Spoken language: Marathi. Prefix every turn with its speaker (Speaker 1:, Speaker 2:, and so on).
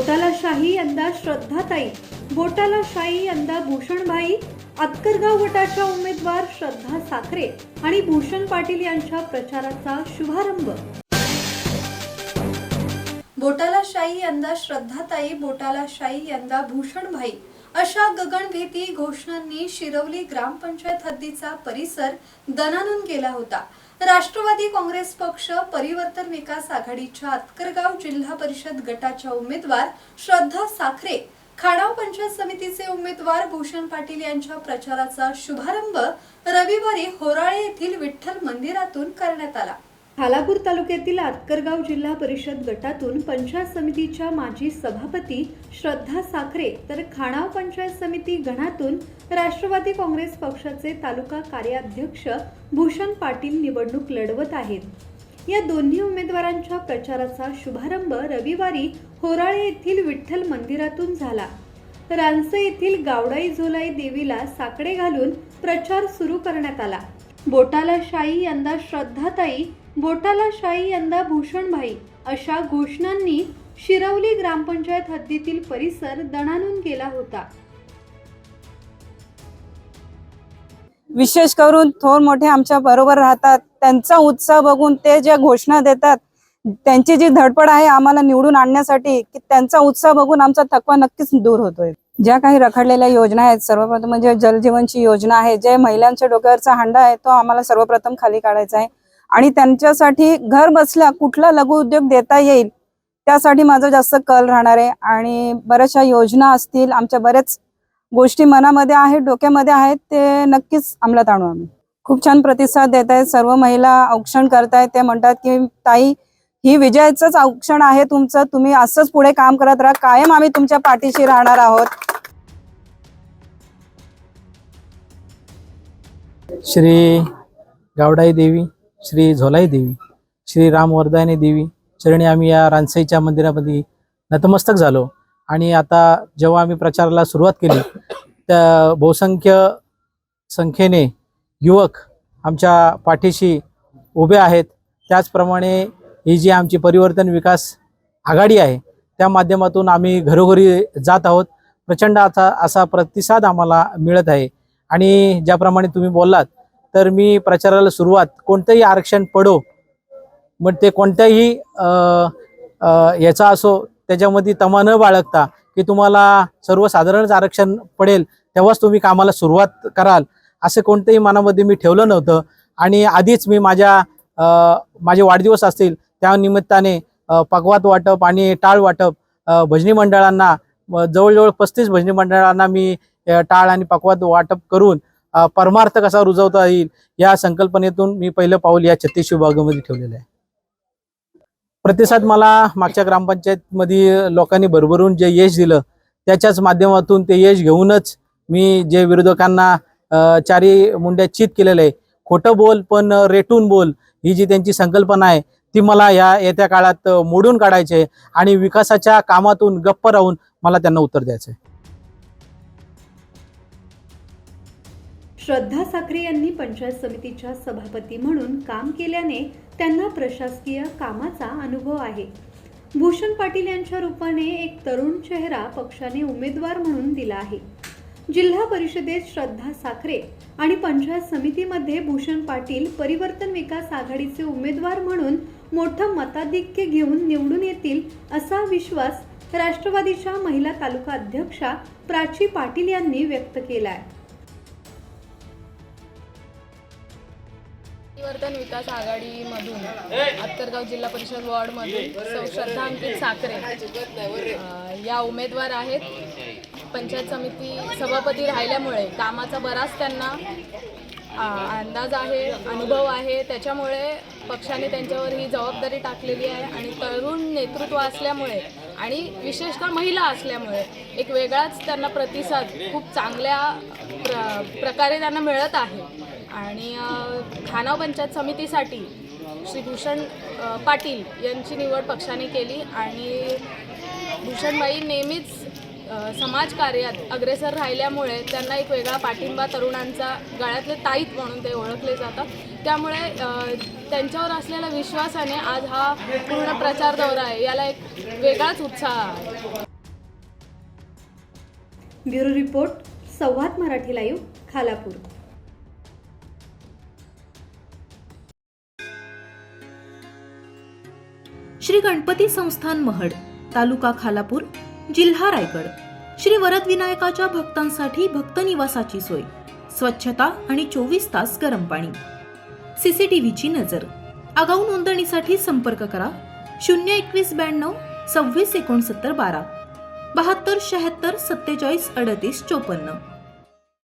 Speaker 1: बोटाला शाही यंदा श्रद्धाताई, बोटाला शाही यंदा भूषणभाई, आतकरगाव गटाच्या उमेदवार श्रद्धा साखरे आणि भूषण पाटील यांच्या प्रचाराचा शुभारंभ। बोटाला शाही यंदा श्रद्धाताई, बोटाला शाही यंदा भूषणभाई अशा गगनभेदी घोषणांनी शिरवली ग्रामपंचायत हद्दीचा परिसर दणाणून गेला होता। राष्ट्रवादी काँग्रेस पक्ष परिवर्तन विकास आघाडीच्या आतकरगाव जिल्हा परिषद गटाच्या उमेदवार श्रद्धा साखरे, खाणाव पंचायत समितीचे उमेदवार भूषण पाटील यांच्या प्रचाराचा शुभारंभ रविवारी होराळे येथील विठ्ठल मंदिरातून करण्यात आला। खालापूर तालुक्यातील आतकरगाव जिल्हा परिषद गटातून पंचायत समितीच्या माजी सभापती श्रद्धा साखरे तर खाणाव पंचायत समिती गणातून राष्ट्रवादी काँग्रेस पक्षाचे तालुका कार्याध्यक्ष भूषण पाटील निवडणूक लढवत आहेत। या दोन्ही उमेदवारांच्या प्रचाराचा शुभारंभ रविवारी होराळे येथील विठ्ठल मंदिरातून झाला। रानसे येथील गावडाई झोलाई देवीला साकडे घालून प्रचार सुरू करण्यात आला। बोटाला शाही यंदा श्रद्धाताई, बोटाला शाही यंदा भूषणभाई अशा घोषणांनी शिरवली ग्रामपंचायत हद्दीतील परिसर दणाणून गेला होता।
Speaker 2: विशेष करून थोर मोठे आमच्या बरोबर राहतात, त्यांचा उत्साह बघून ते जे घोषणा देतात, त्यांची जी धडपड आहे आम्हाला निवडून आणण्यासाठी, की त्यांचा उत्साह बघून आमचा थकवा नक्कीच दूर होतोय। ज्या काही रखडलेल्या योजना आहेत, सर्वप्रथम म्हणजे जलजीवनची योजना आहे, जे महिलांच्या डोक्यावरचा हांडा आहे तो आम्हाला सर्वप्रथम खाली काढायचा आहे आणि त्यांच्यासाठी घर बसल्या कुठला लघु उद्योग देता येईल त्यासाठी माझा जास्त कल राहणार आहे। आणि बऱ्याचशा योजना असतील, आमच्या बऱ्याच गोष्टी मनामध्ये आहेत, डोक्यामध्ये आहेत, ते नक्कीच अंमलात आणू आम्ही। खूप छान प्रतिसाद देत आहेत, सर्व महिला औक्षण करतायत। ते म्हणतात की ताई, ही विजयाचंच औक्षण आहे तुमचं, तुम्ही असंच पुढे काम करत राहा, कायम आम्ही तुमच्या पाठीशी राहणार आहोत।
Speaker 3: श्री गावडाई देवी, श्री झोलाई देवी, श्री रामवर्धानी देवी चरणी आम्ही या रानसाईच्या मंदिरामध्ये नतमस्तक झालो। आणि आता जेव्हा आम्ही प्रचाराला सुरुवात केली, त्या बहुसंख्य संख्येने युवक आमच्या पाठीशी उभे आहेत। त्याचप्रमाणे ही जी आमची परिवर्तन विकास आघाडी आहे त्या माध्यमातून आम्ही घरोघरी जात आहोत। प्रचंड असा प्रतिसाद आम्हाला मिळत आहे। आणि ज्याप्रमाणे तुम्ही बोललात, तर मी प्रचाराला सुरुवात कोणतंही आरक्षण पडो, मग ते कोणत्याही याचा असो, त्याच्यामध्ये तमा न बाळगता की तुम्हाला सर्वसाधारणच आरक्षण पडेल तेव्हाच तुम्ही कामाला सुरुवात कराल, असं कोणतंही मनामध्ये मी ठेवलं नव्हतं। आणि आधीच मी माझे वाढदिवस असतील त्या निमित्ताने पकवात वाटप आणि टाळ वाटप भजनी मंडळांना, जवळजवळ 35 भजनी मंडळांना मी टाळ आणि पकवात वाटप करून परमार्थ कसा रुजवता येईल या संकल्पनेतून मी पहिलं पाऊल या 36 विभागामध्ये ठेवलेलं आहे। प्रतिसाद मला मागच्या ग्रामपंचायतमध्ये लोकांनी भरभरून जे यश दिलं, त्याच्याच माध्यमातून ते यश घेऊनच मी जे विरोधकांना चारी मुंड्या चित केलेलं आहे, खोटं बोल पण रेटून बोल, ही जी त्यांची संकल्पना आहे ती मला या येत्या काळात मोडून काढायची आहे आणि विकासाच्या कामातून गप्प राहून मला त्यांना उत्तर द्यायचं आहे।
Speaker 1: श्रद्धा साखरे यांनी पंचायत समितीच्या सभापती म्हणून काम केल्याने त्यांना प्रशासकीय कामाचा अनुभव आहे। भूषण पाटील यांच्या रूपाने एक तरुण चेहरा पक्षाने उमेदवार म्हणून दिला आहे। जिल्हा परिषदेत श्रद्धा साखरे आणि पंचायत समितीमध्ये भूषण पाटील परिवर्तन विकास आघाडीचे उमेदवार म्हणून मोठं मताधिक्य घेऊन निवडून येतील असा विश्वास राष्ट्रवादीच्या महिला तालुका अध्यक्षा प्राची पाटील यांनी व्यक्त केला आहे।
Speaker 4: परिवर्तन विकास आघाडीमधून आतकरगाव जिल्हा परिषद वॉर्डमधून सौ श्रद्धा अंकित साखरे या उमेदवार आहेत। पंचायत समिती सभापती राहिल्यामुळे कामाचा बराच त्यांना अंदाज आहे, अनुभव आहे, त्याच्यामुळे पक्षाने त्यांच्यावर ही जबाबदारी टाकलेली आहे। आणि तरुण नेतृत्व असल्यामुळे आणि विशेषतः महिला असल्यामुळे एक वेगळाच त्यांना प्रतिसाद खूप चांगल्या प्रकारे त्यांना मिळत आहे। आणि खानाव पंचायत समितीसाठी श्री भूषण पाटील यांची निवड पक्षाने केली आणि भूषणबाई नेहमीच समाजकार्यात अग्रेसर राहिल्यामुळे त्यांना एक वेगळा पाठिंबा, तरुणांचा गळ्यातले ताईत म्हणून ते ओळखले जातात। त्यामुळे त्यांच्यावर असलेल्या विश्वासाने आज हा पूर्ण प्रचार दौरा आहे, याला एक वेगळाच उत्साह आहे।
Speaker 1: ब्युरो रिपोर्ट, संवाद मराठी लाईव्ह, खालापूर.
Speaker 5: श्री गणपती संस्थान महड, तालुका खालापूर, जिल्हा रायगड. श्री वरद विनायकाच्या भक्तांसाठी भक्त निवासाची सोय, स्वच्छता आणि 24 तास गरम पाणी. सीसीटीव्हीची नजर. आगाऊ नोंदणीसाठी संपर्क करा 02192 26 69 12 72 76 47 38 54.